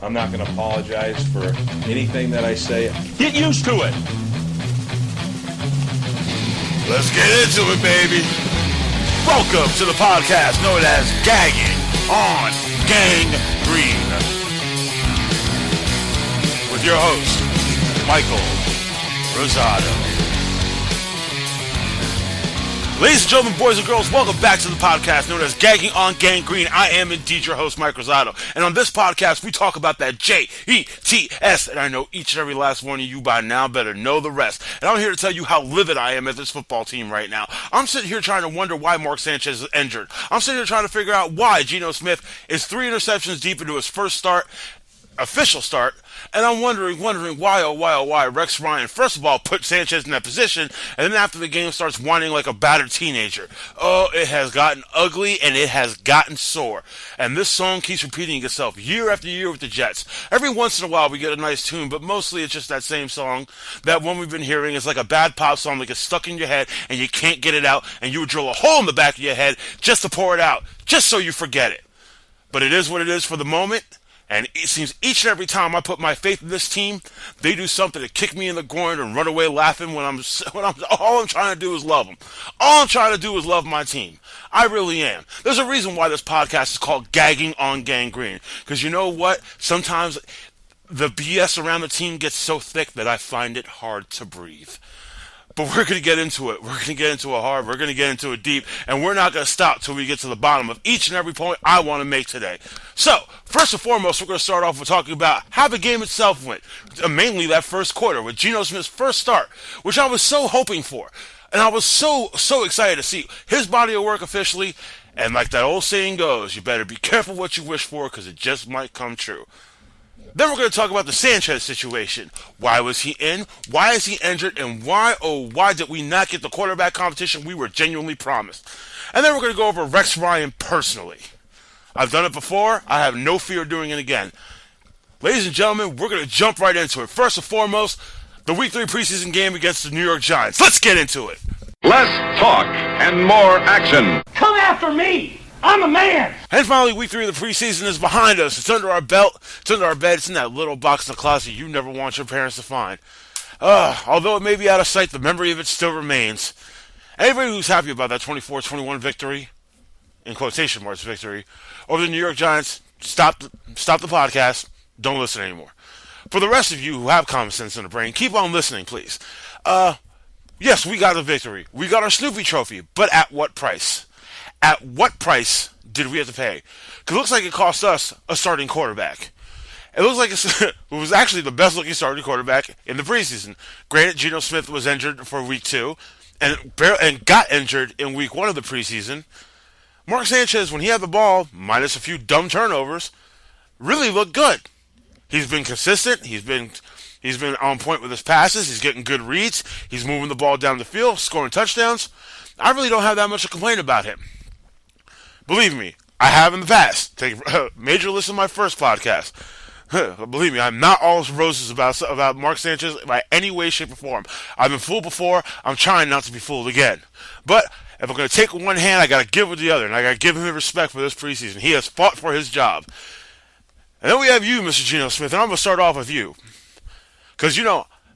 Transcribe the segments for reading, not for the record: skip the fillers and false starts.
I'm not going to apologize for anything that I say. Get used to it. Let's get into it, baby. Welcome to the podcast known as Gagging on Gangrene. With your host, Michael Rosado. Ladies and gentlemen, boys and girls, welcome back to the podcast known as Gagging on Gangrene. I am indeed your host, Mike Rosado. And on this podcast, we talk about that Jets. And I know each and every last one of you by now better know the rest. And I'm here to tell you how livid I am at this football team right now. I'm sitting here trying to wonder why Mark Sanchez is injured. I'm sitting here trying to figure out why Geno Smith is 3 interceptions deep into his first official start, and I'm wondering why Rex Ryan, first of all, put Sanchez in that position, and then after the game starts whining like a battered teenager. Oh, it has gotten ugly, and it has gotten sore. And this song keeps repeating itself year after year with the Jets. Every once in a while, we get a nice tune, but mostly it's just that same song. That one we've been hearing is like a bad pop song that gets stuck in your head, and you can't get it out, and you would drill a hole in the back of your head just to pour it out, just so you forget it. But it is what it is for the moment. And it seems each and every time I put my faith in this team, they do something to kick me in the groin and run away laughing when all I'm trying to do is love them. All I'm trying to do is love my team. I really am. There's a reason why this podcast is called Gagging on Gangrene. Because you know what? Sometimes the BS around the team gets so thick that I find it hard to breathe. But we're going to get into it. We're going to get into it hard. We're going to get into it deep. And we're not going to stop till we get to the bottom of each and every point I want to make today. So, first and foremost, we're going to start off with talking about how the game itself went. Mainly that first quarter with Geno Smith's first start, which I was so hoping for. And I was so excited to see his body of work officially. And like that old saying goes, you better be careful what you wish for because it just might come true. Then we're going to talk about the Sanchez situation. Why was he in? Why is he injured? And why did we not get the quarterback competition we were genuinely promised? And then we're going to go over Rex Ryan personally. I've done it before. I have no fear of doing it again. Ladies and gentlemen, we're going to jump right into it. First and foremost, the Week 3 preseason game against the New York Giants. Let's get into it. Less talk and more action. Come after me. I'm a man! And finally, Week 3 of the preseason is behind us. It's under our belt. It's under our bed. It's in that little box in the closet you never want your parents to find. Although it may be out of sight, the memory of it still remains. Anybody who's happy about that 24-21 victory, in quotation marks victory, over the New York Giants, stop the podcast. Don't listen anymore. For the rest of you who have common sense in the brain, keep on listening, please. Yes, we got the victory. We got our Snoopy trophy, but at what price? At what price did we have to pay? Because it looks like it cost us a starting quarterback. It looks like it was actually the best-looking starting quarterback in the preseason. Granted, Geno Smith was injured for Week 2 and got injured in Week 1 of the preseason. Mark Sanchez, when he had the ball, minus a few dumb turnovers, really looked good. He's been consistent. He's been on point with his passes. He's getting good reads. He's moving the ball down the field, scoring touchdowns. I really don't have that much to complain about him. Believe me, I have in the past. Take a major listen to my first podcast. Believe me, I'm not all roses about Mark Sanchez by any way, shape, or form. I've been fooled before. I'm trying not to be fooled again. But if I'm going to take with one hand, I got to give with the other, and I got to give him the respect for this preseason. He has fought for his job. And then we have you, Mr. Geno Smith, and I'm going to start off with you. Because,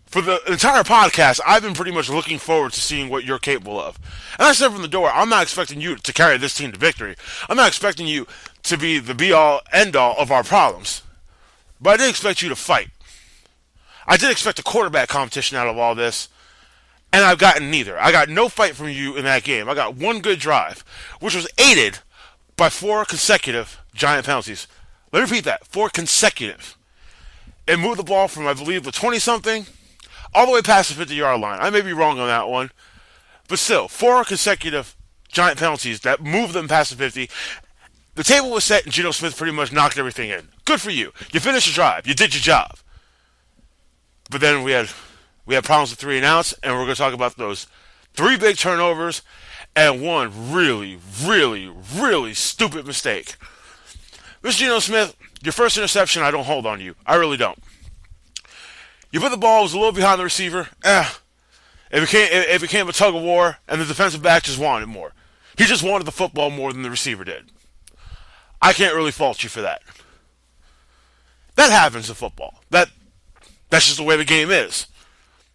for the entire podcast, I've been pretty much looking forward to seeing what you're capable of. And I said from the door, I'm not expecting you to carry this team to victory. I'm not expecting you to be the be-all, end-all of our problems. But I did expect you to fight. I did expect a quarterback competition out of all this, and I've gotten neither. I got no fight from you in that game. I got one good drive, which was aided by 4 consecutive Giant penalties. Let me repeat that, 4 consecutive. It moved the ball from, I believe, the 20-something all the way past the 50-yard line. I may be wrong on that one. But still, 4 consecutive Giant penalties that moved them past the 50. The table was set, and Geno Smith pretty much knocked everything in. Good for you. You finished your drive. You did your job. But then we had problems with 3 and outs, and we're going to talk about those 3 big turnovers and one really, really, really stupid mistake. Mr. Geno Smith, your first interception, I don't hold on you. I really don't. You put the ball, it was a little behind the receiver. It became a tug of war, and the defensive back just wanted more. He just wanted the football more than the receiver did. I can't really fault you for that. That happens in football. That's just the way the game is.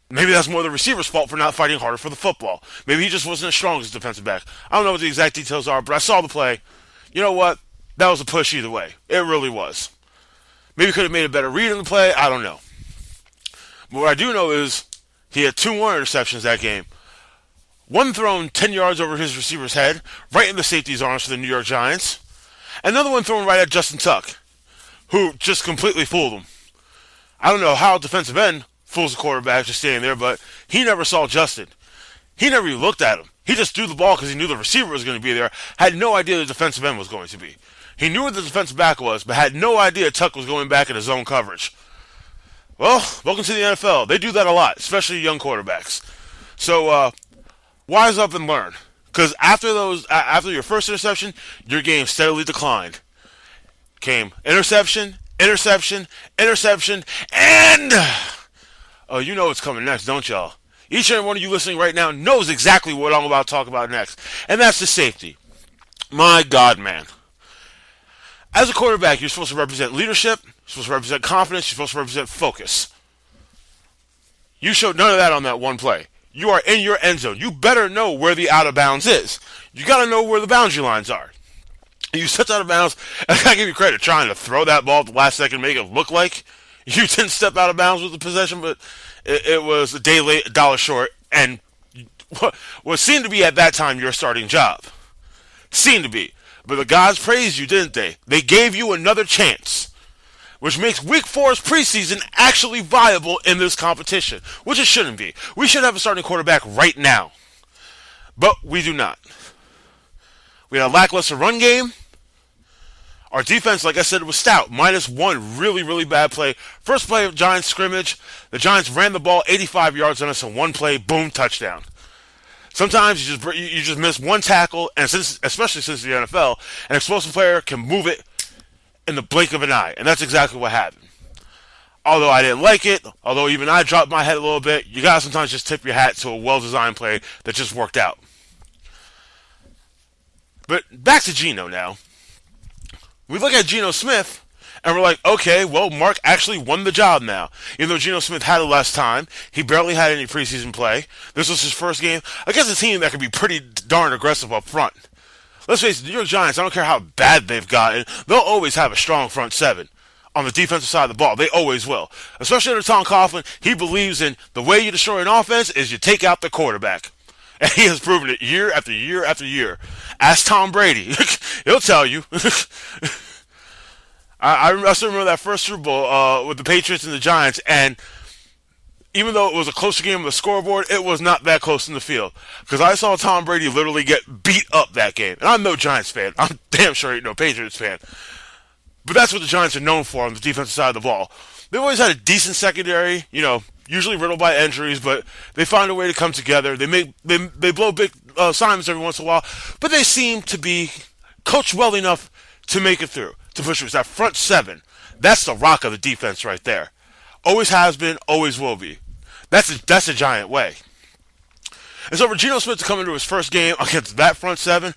Maybe that's more the receiver's fault for not fighting harder for the football. Maybe he just wasn't as strong as defensive back. I don't know what the exact details are, but I saw the play. You know what? That was a push either way. It really was. Maybe could have made a better read on the play. I don't know. But what I do know is he had 2 more interceptions that game. One thrown 10 yards over his receiver's head, right in the safety's arms for the New York Giants. Another one thrown right at Justin Tuck, who just completely fooled him. I don't know how a defensive end fools the quarterback just standing there, but he never saw Justin. He never even looked at him. He just threw the ball because he knew the receiver was going to be there, had no idea the defensive end was going to be. He knew where the defensive back was, but had no idea Tuck was going back in his zone coverage. Well, welcome to the NFL. They do that a lot, especially young quarterbacks. So, wise up and learn. Because after your first interception, your game steadily declined. Came interception, interception, interception, and... Oh, you know what's coming next, don't y'all? Each and every one of you listening right now knows exactly what I'm about to talk about next. And that's the safety. My God, man. As a quarterback, you're supposed to represent leadership, you're supposed to represent confidence, you're supposed to represent focus. You showed none of that on that one play. You are in your end zone. You better know where the out of bounds is. You got to know where the boundary lines are. You stepped out of bounds, and I gotta give you credit trying to throw that ball at the last second, make it look like you didn't step out of bounds with the possession, but it was a day late, $1 short, and what seemed to be at that time your starting job. Seemed to be. But the gods praised you, didn't they? They gave you another chance, which makes Week 4's preseason actually viable in this competition, which it shouldn't be. We should have a starting quarterback right now, but we do not. We had a lackluster run game. Our defense, like I said, was stout. -1 really, really bad play. First play of Giants scrimmage, the Giants ran the ball 85 yards on us in one play, boom, touchdown. Sometimes you just miss one tackle, and especially since the NFL, an explosive player can move it in the blink of an eye, and that's exactly what happened. Although I didn't like it, although even I dropped my head a little bit, you gotta sometimes just tip your hat to a well-designed play that just worked out. But back to Geno now. We look at Geno Smith, and we're like, okay, well, Mark actually won the job now. Even though Geno Smith had less time, he barely had any preseason play. This was his first game against a team that can be pretty darn aggressive up front. Let's face it, the New York Giants, I don't care how bad they've gotten, they'll always have a strong front seven on the defensive side of the ball. They always will. Especially under Tom Coughlin, he believes in the way you destroy an offense is you take out the quarterback. And he has proven it year after year after year. Ask Tom Brady. He'll tell you. I still remember that first Super Bowl with the Patriots and the Giants, and even though it was a closer game on the scoreboard, it was not that close in the field. Because I saw Tom Brady literally get beat up that game. And I'm no Giants fan. I'm damn sure I ain't no Patriots fan. But that's what the Giants are known for on the defensive side of the ball. They've always had a decent secondary, usually riddled by injuries, but they find a way to come together. They blow big assignments every once in a while, but they seem to be coached well enough to make it through, to push through. It's that front seven. That's the rock of the defense right there. Always has been, always will be. That's a Giant way. And so for Geno Smith to come into his first game against that front seven,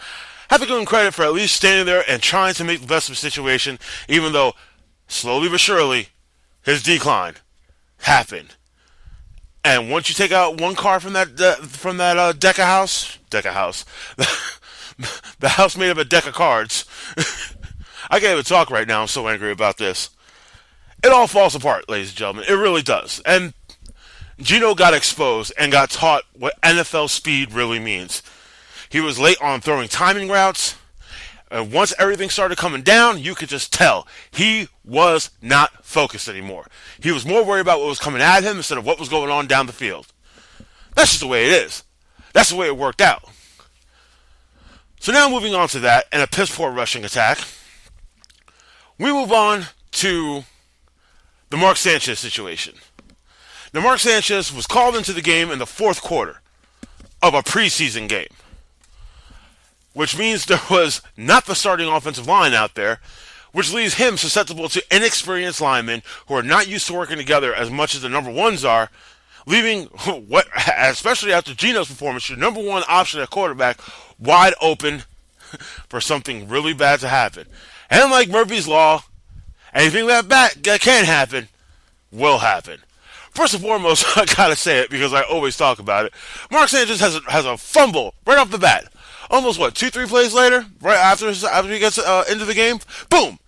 I have to give him credit for at least standing there and trying to make the best of the situation, even though slowly but surely his decline happened. And once you take out one card from that deck of house, the house made of a deck of cards. I can't even talk right now. I'm so angry about this. It all falls apart, ladies and gentlemen. It really does. And Geno got exposed and got taught what NFL speed really means. He was late on throwing timing routes. And once everything started coming down, you could just tell he was not focused anymore. He was more worried about what was coming at him instead of what was going on down the field. That's just the way it is. That's the way it worked out. So now moving on to that and a piss-poor rushing attack, we move on to the Mark Sanchez situation. Now, Mark Sanchez was called into the game in the fourth quarter of a preseason game, which means there was not the starting offensive line out there, which leaves him susceptible to inexperienced linemen who are not used to working together as much as the number ones are, leaving what, especially after Geno's performance, your number one option at quarterback wide open for something really bad to happen. And like Murphy's Law, Anything that can happen will happen. First and foremost, I gotta say it because I always talk about it. Mark Sanchez has a fumble right off the bat. Almost 2-3 plays later, right after he gets into the game, boom,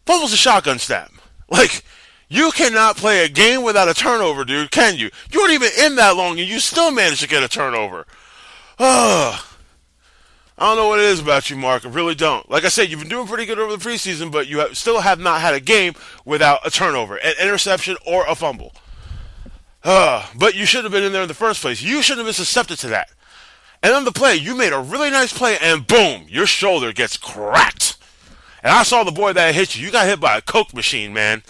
fumbles a shotgun snap. Like, you cannot play a game without a turnover, dude. Can you? You weren't even in that long, and you still managed to get a turnover. I don't know what it is about you, Mark. I really don't. Like I said, you've been doing pretty good over the preseason, but you still have not had a game without a turnover, an interception, or a fumble. But you should have been in there in the first place. You shouldn't have been susceptible to that. And on the play, you made a really nice play, and boom, your shoulder gets cracked. And I saw the boy that hit you. You got hit by a Coke machine, man.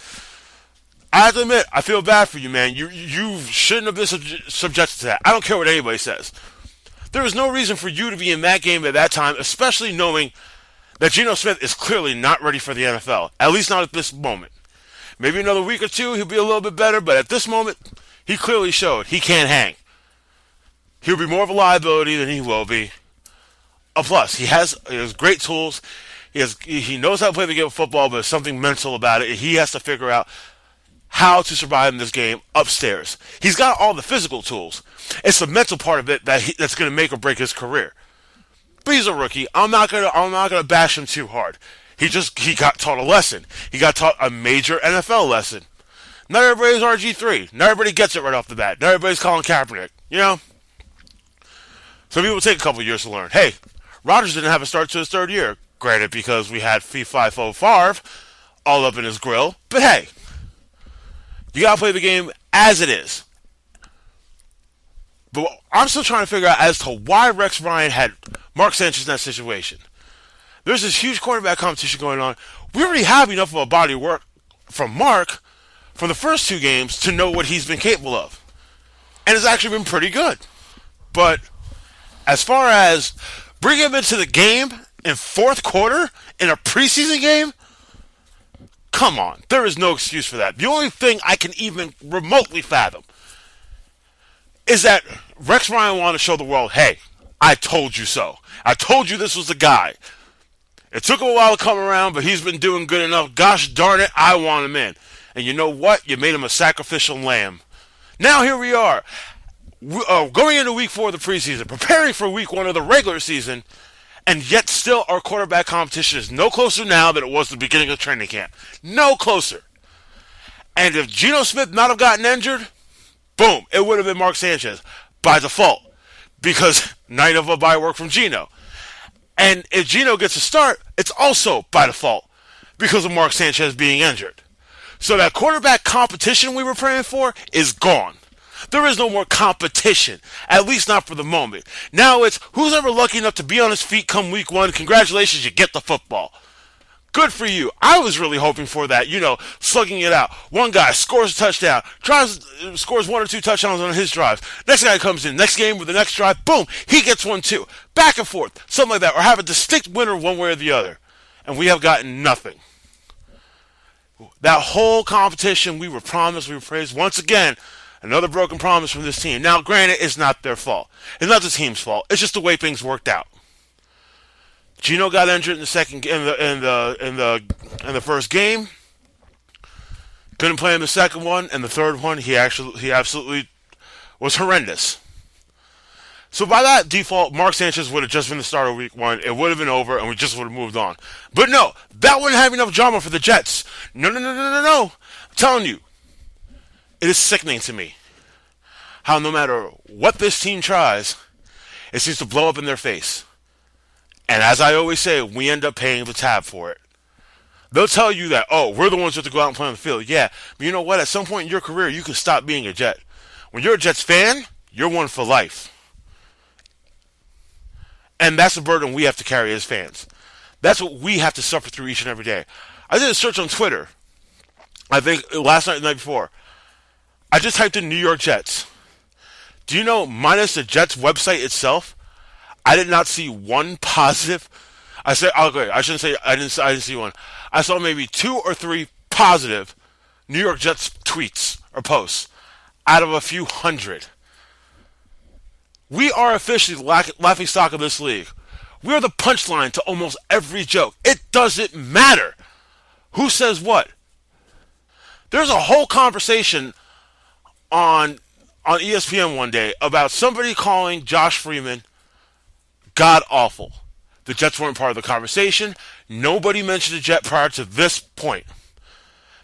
I have to admit, I feel bad for you, man. You shouldn't have been subjected to that. I don't care what anybody says. There was no reason for you to be in that game at that time, especially knowing that Geno Smith is clearly not ready for the NFL, at least not at this moment. Maybe another week or two, he'll be a little bit better, but at this moment, he clearly showed he can't hang. He'll be more of a liability than he will be. A plus, he has great tools. He knows how to play the game of football, but there's something mental about it. He has to figure out how to survive in this game upstairs. He's got all the physical tools. It's the mental part of it that's going to make or break his career. But he's a rookie. I'm not gonna bash him too hard. He got taught a lesson. He got taught a major NFL lesson. Not everybody's RG3. Not everybody gets it right off the bat. Not everybody's Colin Kaepernick. You know? Some people take a couple years to learn. Hey, Rodgers didn't have a start to his third year. Granted, because we had Fee-Fi-Fo Favre all up in his grill. But hey, you got to play the game as it is. But I'm still trying to figure out as to why Rex Ryan had Mark Sanchez in that situation. There's this huge quarterback competition going on. We already have enough of a body of work from Mark from the first two games to know what he's been capable of. And it's actually been pretty good. But as far as bringing him into the game in fourth quarter in a preseason game, come on. There is no excuse for that. The only thing I can even remotely fathom is that Rex Ryan wanted to show the world, hey, I told you so. I told you this was the guy. It took him a while to come around, but he's been doing good enough. Gosh darn it, I want him in. And you know what? You made him a sacrificial lamb. Now here we are, going into week 4 of the preseason, preparing for week 1 of the regular season, and yet still our quarterback competition is no closer now than it was at the beginning of training camp. No closer. And if Geno Smith not have gotten injured, boom, it would have been Mark Sanchez by default, because night of a bye work from Geno. And if Geno gets a start, it's also by default because of Mark Sanchez being injured. So that quarterback competition we were praying for is gone. There is no more competition, at least not for the moment. Now it's who's ever lucky enough to be on his feet come week 1. Congratulations, you get the football. Good for you. I was really hoping for that, slugging it out. One guy scores a touchdown, scores 1 or 2 touchdowns on his drives. Next guy comes in, next game with the next drive, boom, he gets 1 too. Back and forth, something like that, or have a distinct winner one way or the other. And we have gotten nothing. That whole competition we were promised, we were praised. Once again, another broken promise from this team. Now, granted, it's not their fault. It's not the team's fault. It's just the way things worked out. Geno got injured in the first game. Couldn't play in the second one, and the third one he absolutely was horrendous. So by that default, Mark Sanchez would have just been the starter week 1. It would have been over, and we just would have moved on. But no, that wouldn't have enough drama for the Jets. No. I'm telling you, it is sickening to me how no matter what this team tries, it seems to blow up in their face. And as I always say, we end up paying the tab for it. They'll tell you that, we're the ones who have to go out and play on the field. Yeah, but you know what? At some point in your career, you can stop being a Jet. When you're a Jets fan, you're one for life. And that's the burden we have to carry as fans. That's what we have to suffer through each and every day. I did a search on Twitter, I think last night or the night before. I just typed in New York Jets. Do you know, minus the Jets website itself, I did not see one positive. I shouldn't say I didn't see one. I saw maybe 2 or 3 positive New York Jets tweets or posts out of a few hundred. We are officially the laughing stock of this league. We are the punchline to almost every joke. It doesn't matter Who says what? There's a whole conversation on ESPN one day about somebody calling Josh Freeman god awful. The Jets weren't part of the conversation. Nobody mentioned the Jet prior to this point.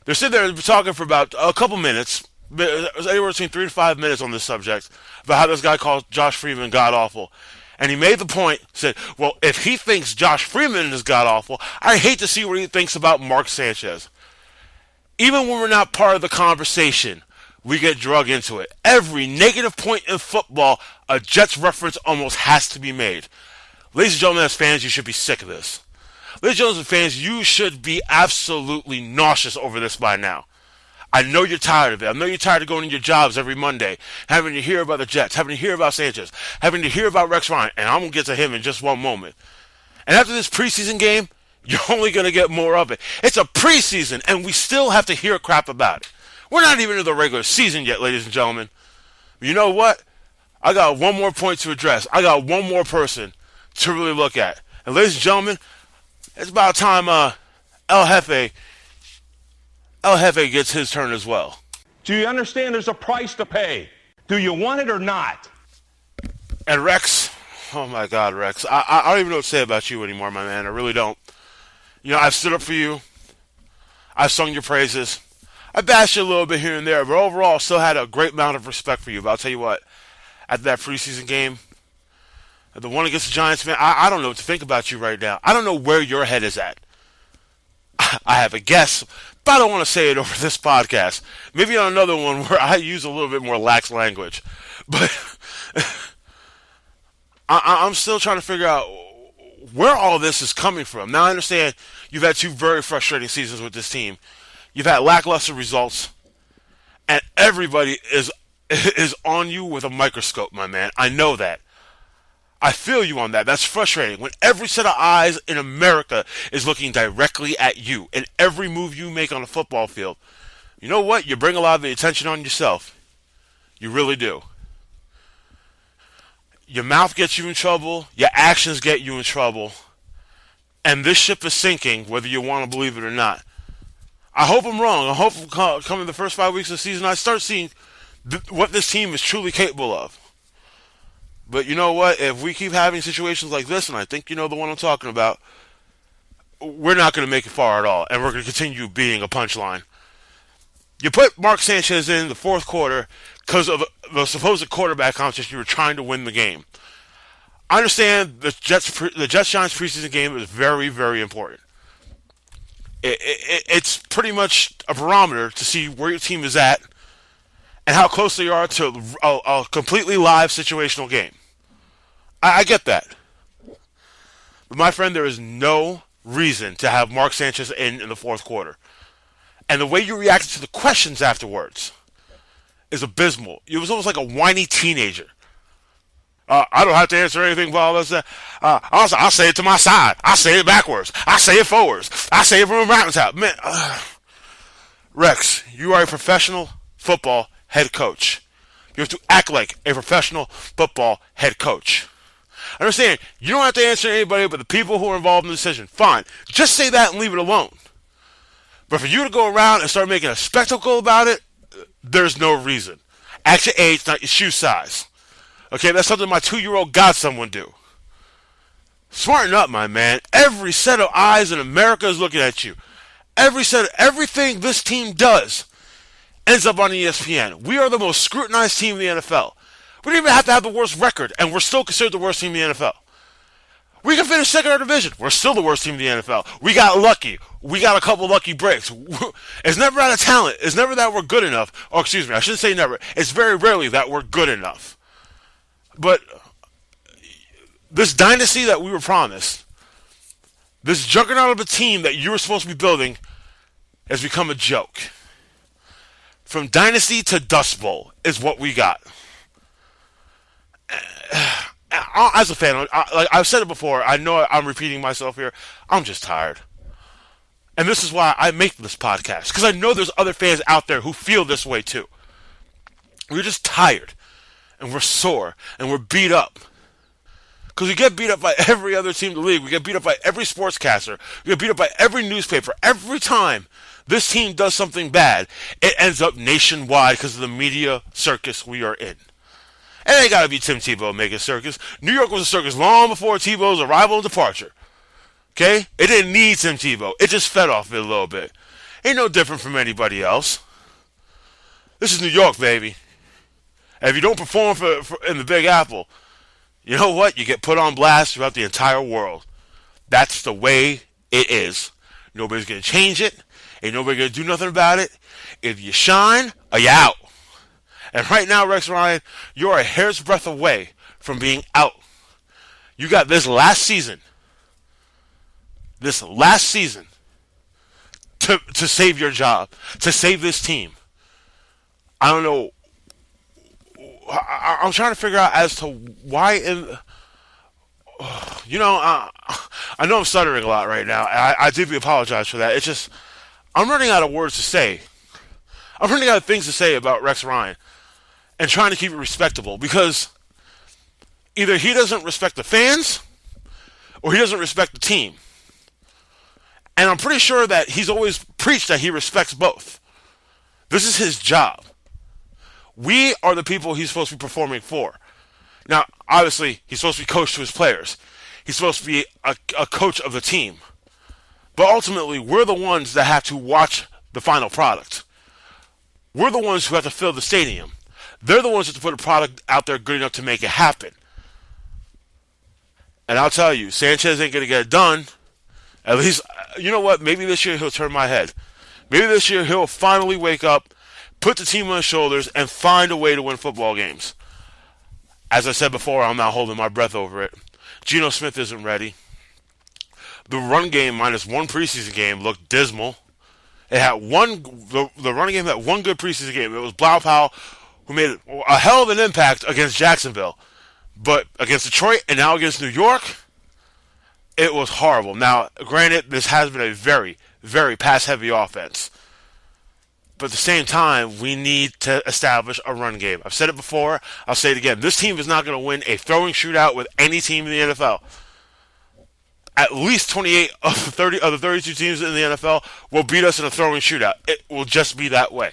They're sitting there talking for about a couple minutes. It was anywhere between 3 to 5 minutes on this subject about how this guy called Josh Freeman god awful. And he made the point, said, well, if he thinks Josh Freeman is god awful, I hate to see what he thinks about Mark Sanchez. Even when we're not part of the conversation, we get drug into it. Every negative point in football, a Jets reference almost has to be made. Ladies and gentlemen, as fans, you should be sick of this. Ladies and gentlemen, fans, you should be absolutely nauseous over this by now. I know you're tired of it. I know you're tired of going to your jobs every Monday, having to hear about the Jets, having to hear about Sanchez, having to hear about Rex Ryan, and I'm going to get to him in just one moment. And after this preseason game, you're only going to get more of it. It's a preseason, and we still have to hear crap about it. We're not even in the regular season yet, ladies and gentlemen. You know what? I got one more point to address. I got one more person to really look at. And ladies and gentlemen, it's about time El Jefe gets his turn as well. Do you understand there's a price to pay? Do you want it or not? And Rex, oh my God, Rex, I don't even know what to say about you anymore, my man. I really don't. You know, I've stood up for you. I've sung your praises. I bashed you a little bit here and there, but overall, still had a great amount of respect for you. But I'll tell you what, after that preseason game, the one against the Giants, man, I don't know what to think about you right now. I don't know where your head is at. I have a guess, but I don't want to say it over this podcast. Maybe on another one where I use a little bit more lax language. But I'm still trying to figure out where all this is coming from. Now, I understand you've had 2 very frustrating seasons with this team. You've had lackluster results, and everybody is on you with a microscope, my man. I know that. I feel you on that. That's frustrating. When every set of eyes in America is looking directly at you, and every move you make on the football field, you know what? You bring a lot of the attention on yourself. You really do. Your mouth gets you in trouble. Your actions get you in trouble. And this ship is sinking, whether you want to believe it or not. I hope I'm wrong. I hope coming the first 5 weeks of the season, I start seeing what this team is truly capable of. But you know what? If we keep having situations like this, and I think you know the one I'm talking about, we're not going to make it far at all, and we're going to continue being a punchline. You put Mark Sanchez in the fourth quarter because of the supposed quarterback competition. You were trying to win the game. I understand the Jets-Giants preseason game is very, very important. It's pretty much a barometer to see where your team is at and how close they are to a completely live situational game. I get that. But my friend, there is no reason to have Mark Sanchez in the fourth quarter. And the way you reacted to the questions afterwards is abysmal. It was almost like a whiny teenager. I don't have to answer anything about this. I'll say it to my side. I say it backwards. I say it forwards. I say it from a mountaintop. Man, Rex, you are a professional football head coach. You have to act like a professional football head coach. I understand, you don't have to answer anybody but the people who are involved in the decision. Fine. Just say that and leave it alone. But for you to go around and start making a spectacle about it, there's no reason. Act your age, not your shoe size. Okay, that's something my 2-year-old godson would do. Smarten up, my man. Every set of eyes in America is looking at you. Everything this team does ends up on ESPN. We are the most scrutinized team in the NFL. We don't even have to have the worst record, and we're still considered the worst team in the NFL. We can finish second in our division. We're still the worst team in the NFL. We got lucky. We got a couple lucky breaks. It's never out of talent. It's never that we're good enough. Or excuse me, I shouldn't say never. It's very rarely that we're good enough. But this dynasty that we were promised, this juggernaut of a team that you were supposed to be building, has become a joke. From dynasty to Dust Bowl is what we got. As a fan, like I've said it before, I know I'm repeating myself here. I'm just tired. And this is why I make this podcast, because I know there's other fans out there who feel this way too. We're just tired, and we're sore, and we're beat up. Because we get beat up by every other team in the league. We get beat up by every sportscaster. We get beat up by every newspaper. Every time this team does something bad, it ends up nationwide because of the media circus we are in. And it ain't got to be Tim Tebow making circus. New York was a circus long before Tebow's arrival and departure. Okay? It didn't need Tim Tebow. It just fed off it a little bit. Ain't no different from anybody else. This is New York, baby. And if you don't perform in the Big Apple, you know what? You get put on blast throughout the entire world. That's the way it is. Nobody's going to change it. Ain't nobody going to do nothing about it. If you shine, you out. And right now, Rex Ryan, you're a hair's breadth away from being out. You got this last season to save your job, to save this team. I don't know. I'm trying to figure out as to why I know I'm stuttering a lot right now. I deeply apologize for that. It's just, I'm running out of words to say. I'm running out of things to say about Rex Ryan and trying to keep it respectable because either he doesn't respect the fans or he doesn't respect the team. And I'm pretty sure that he's always preached that he respects both. This is his job. We are the people he's supposed to be performing for. Now, obviously, he's supposed to be coach to his players. He's supposed to be a coach of the team. But ultimately, we're the ones that have to watch the final product. We're the ones who have to fill the stadium. They're the ones that have to put a product out there good enough to make it happen. And I'll tell you, Sanchez ain't going to get it done. At least, you know what? Maybe this year he'll turn my head. Maybe this year he'll finally wake up, put the team on his shoulders, and find a way to win football games. As I said before, I'm not holding my breath over it. Geno Smith isn't ready. The run game minus one preseason game looked dismal. It had the running game had one good preseason game. It was Blau Powell, who made a hell of an impact against Jacksonville. But against Detroit and now against New York, it was horrible. Now, granted, this has been a very, very pass-heavy offense. But at the same time, we need to establish a run game. I've said it before. I'll say it again. This team is not going to win a throwing shootout with any team in the NFL. At least 28 of the 32 teams in the NFL will beat us in a throwing shootout. It will just be that way.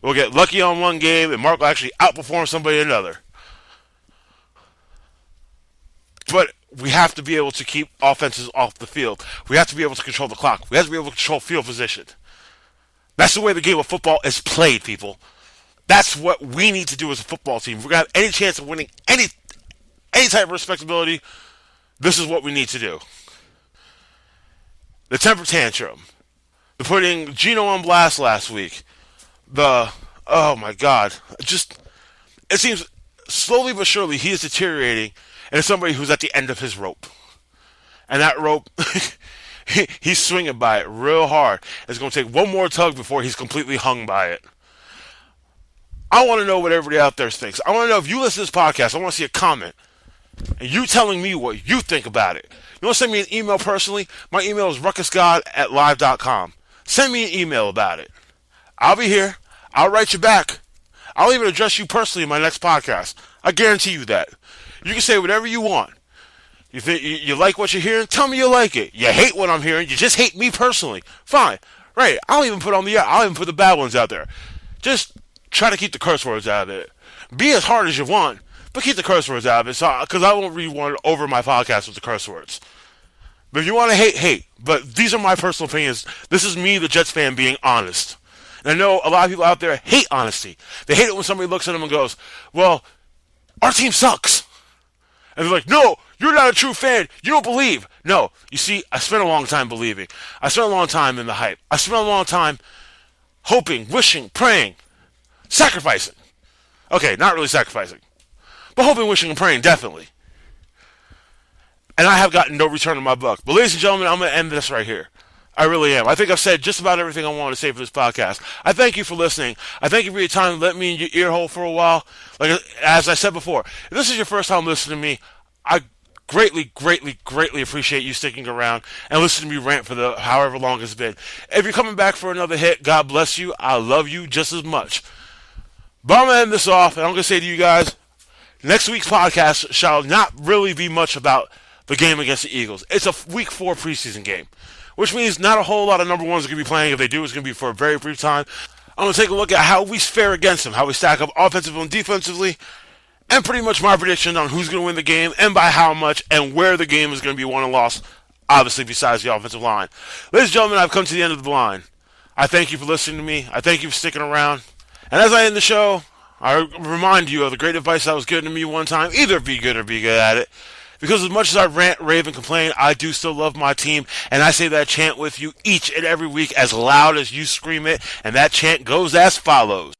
We'll get lucky on one game, and Mark will actually outperform somebody in another. But we have to be able to keep offenses off the field. We have to be able to control the clock. We have to be able to control field position. That's the way the game of football is played, people. That's what we need to do as a football team. If we're going to have any chance of winning any type of respectability, this is what we need to do. The temper tantrum. The putting Geno on blast last week. Oh my God. It seems slowly but surely he is deteriorating into somebody who's at the end of his rope. And that rope, he's swinging by it real hard. It's going to take one more tug before he's completely hung by it. I want to know what everybody out there thinks. I want to know if you listen to this podcast, I want to see a comment. And you telling me what you think about it. You want to send me an email personally? My email is ruckusgod@live.com. Send me an email about it. I'll be here. I'll write you back. I'll even address you personally in my next podcast. I guarantee you that. You can say whatever you want. You think you like what you're hearing? Tell me you like it. You hate what I'm hearing. You just hate me personally. Fine. Right. I'll even put the bad ones out there. Just try to keep the curse words out of it. Be as hard as you want, but keep the curse words out of it, because I won't really want to over my podcast with the curse words. But if you want to hate. But these are my personal opinions. This is me, the Jets fan, being honest. And I know a lot of people out there hate honesty. They hate it when somebody looks at them and goes, well, our team sucks. And they're like, no, you're not a true fan. You don't believe. No, you see, I spent a long time believing. I spent a long time in the hype. I spent a long time hoping, wishing, praying, sacrificing. Okay, not really sacrificing. But hoping, wishing, and praying, definitely. And I have gotten no return on my buck. But ladies and gentlemen, I'm going to end this right here. I really am. I think I've said just about everything I wanted to say for this podcast. I thank you for listening. I thank you for your time to let me in your ear hole for a while. Like, as I said before, if this is your first time listening to me, I greatly, greatly, greatly appreciate you sticking around and listening to me rant for the however long it's been. If you're coming back for another hit, God bless you. I love you just as much. But I'm going to end this off, and I'm going to say to you guys, Next week's podcast shall not really be much about the game against the Eagles. It's a week 4 preseason game, which means not a whole lot of number ones are going to be playing. If they do, it's going to be for a very brief time. I'm going to take a look at how we fare against them, how we stack up offensively and defensively, and pretty much my prediction on who's going to win the game and by how much and where the game is going to be won and lost, obviously besides the offensive line. Ladies and gentlemen, I've come to the end of the line. I thank you for listening to me. I thank you for sticking around. And as I end the show, I remind you of the great advice that was given to me one time: either be good or be good at it. Because as much as I rant, rave, and complain, I do still love my team, and I say that chant with you each and every week as loud as you scream it, and that chant goes as follows.